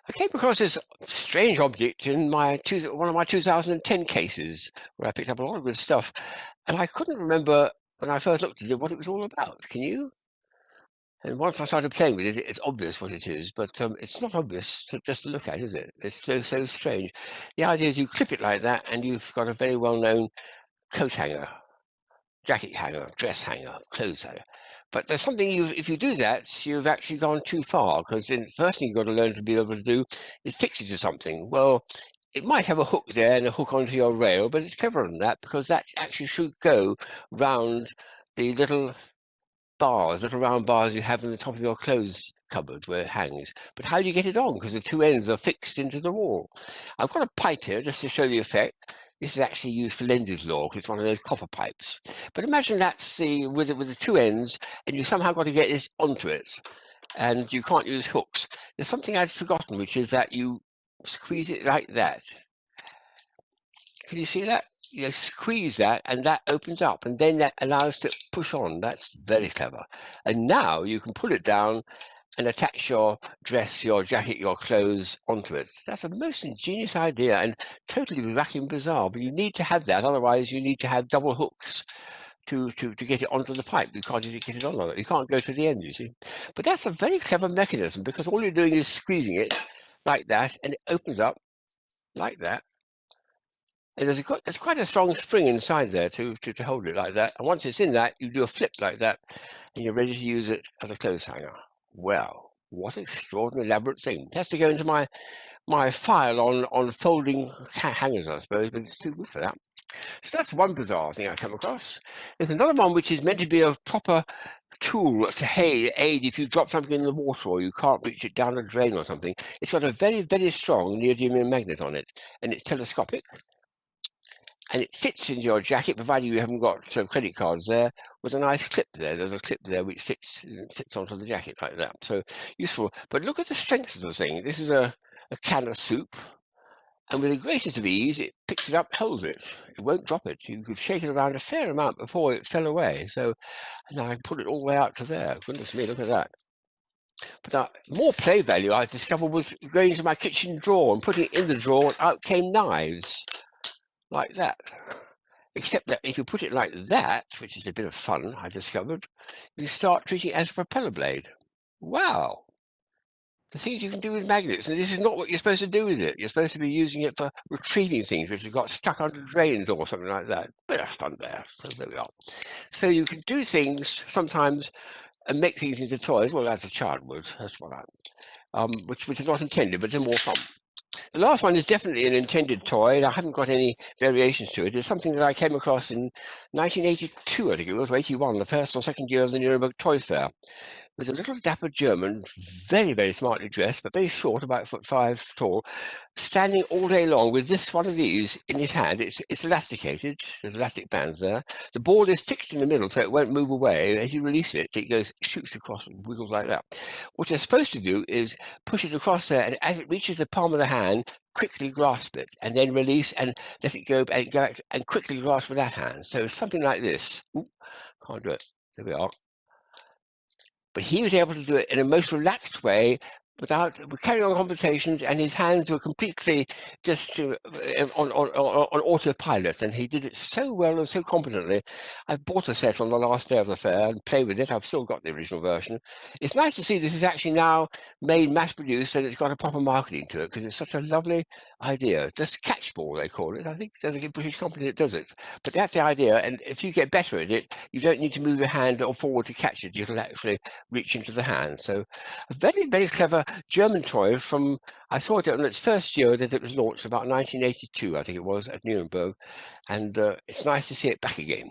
I came across this strange object in one of my 2010 cases where I picked up a lot of good stuff, and I couldn't remember when I first looked at it what it was all about. Can you? And once I started playing with it, it's obvious what it is, but it's not obvious just to look at, is it? It's so strange. The idea is you clip it like that, and you've got a very well-known coat hanger, jacket hanger, dress hanger, clothes hanger. But there's something if you do that, you've actually gone too far, because the first thing you've got to learn to be able to do is fix it to something. Well, it might have a hook there and a hook onto your rail, but it's cleverer than that, because that actually should go round the little round bars you have in the top of your clothes cupboard where it hangs. But how do you get it on? Because the two ends are fixed into the wall. I've got a pipe here just to show the effect. This is actually used for Lenz's law because it's one of those copper pipes. But imagine that's with the two ends, and you somehow got to get this onto it, and you can't use hooks. There's something I'd forgotten, which is that you squeeze it like that. Can you see that? You squeeze that, and that opens up, and then that allows to push on. That's very clever. And now you can pull it down and attach your dress, your jacket, your clothes onto it. That's a most ingenious idea and totally whacking bizarre, but you need to have that. Otherwise, you need to have double hooks to get it onto the pipe. You can't just get it on it. You can't go to the end, you see. But that's a very clever mechanism, because all you're doing is squeezing it like that, and it opens up like that. And there's quite a strong spring inside there to hold it like that. And once it's in that, you do a flip like that, and you're ready to use it as a clothes hanger. Well, what an extraordinary elaborate thing. It has to go into my file on folding hangers, I suppose, but it's too good for that. So that's one bizarre thing I come across. There's another one which is meant to be a proper tool to aid if you drop something in the water or you can't reach it down a drain or something. It's got a very, very strong neodymium magnet on it, and it's telescopic. And it fits into your jacket, provided you haven't got credit cards there, with a nice clip there. There's a clip there which fits onto the jacket like that. So useful. But look at the strength of the thing. This is a can of soup, and with the greatest of ease, it picks it up, holds it. It won't drop it. You could shake it around a fair amount before it fell away. So now I can put it all the way out to there. Goodness me, look at that. But more play value I discovered was going into my kitchen drawer and putting it in the drawer, and out came knives. Like that. Except that if you put it like that, which is a bit of fun, I discovered, you start treating it as a propeller blade. Wow. The things you can do with magnets, and this is not what you're supposed to do with it. You're supposed to be using it for retrieving things which have got stuck under drains or something like that. Bit of fun there. So there we are. So you can do things sometimes and make things into toys. Well, as a child would. That's what which is not intended, but they're more fun. The last one is definitely an intended toy, and I haven't got any variations to it. It's something that I came across in 1982, I think it was, or 81, the first or second year of the Nuremberg Toy Fair, with a little dapper German, very, very smartly dressed, but very short, about 1'5" tall, standing all day long with one of these in his hand. It's elasticated. There's elastic bands there. The ball is fixed in the middle, so it won't move away. As you release it, it shoots across and wiggles like that. What you're supposed to do is push it across there, and as it reaches the palm of the hand, quickly grasp it, and then release and let it go, and go and quickly grasp with that hand. So something like this. Ooh, can't do it. There we are. But he was able to do it in a most relaxed way, without carrying on conversations, and his hands were completely just on autopilot, and he did it so well and so competently. I bought a set on the last day of the fair and played with it. I've still got the original version. It's nice to see this is actually now made, mass-produced, and it's got a proper marketing to it, because it's such a lovely idea. Just catchball, they call it. I think there's a British company that does it. But that's the idea, and if you get better at it, you don't need to move your hand or forward to catch it. You'll actually reach into the hand. So a very, very clever German toy from, I saw it on its first year that it was launched, about 1982, I think it was, at Nuremberg. And it's nice to see it back again.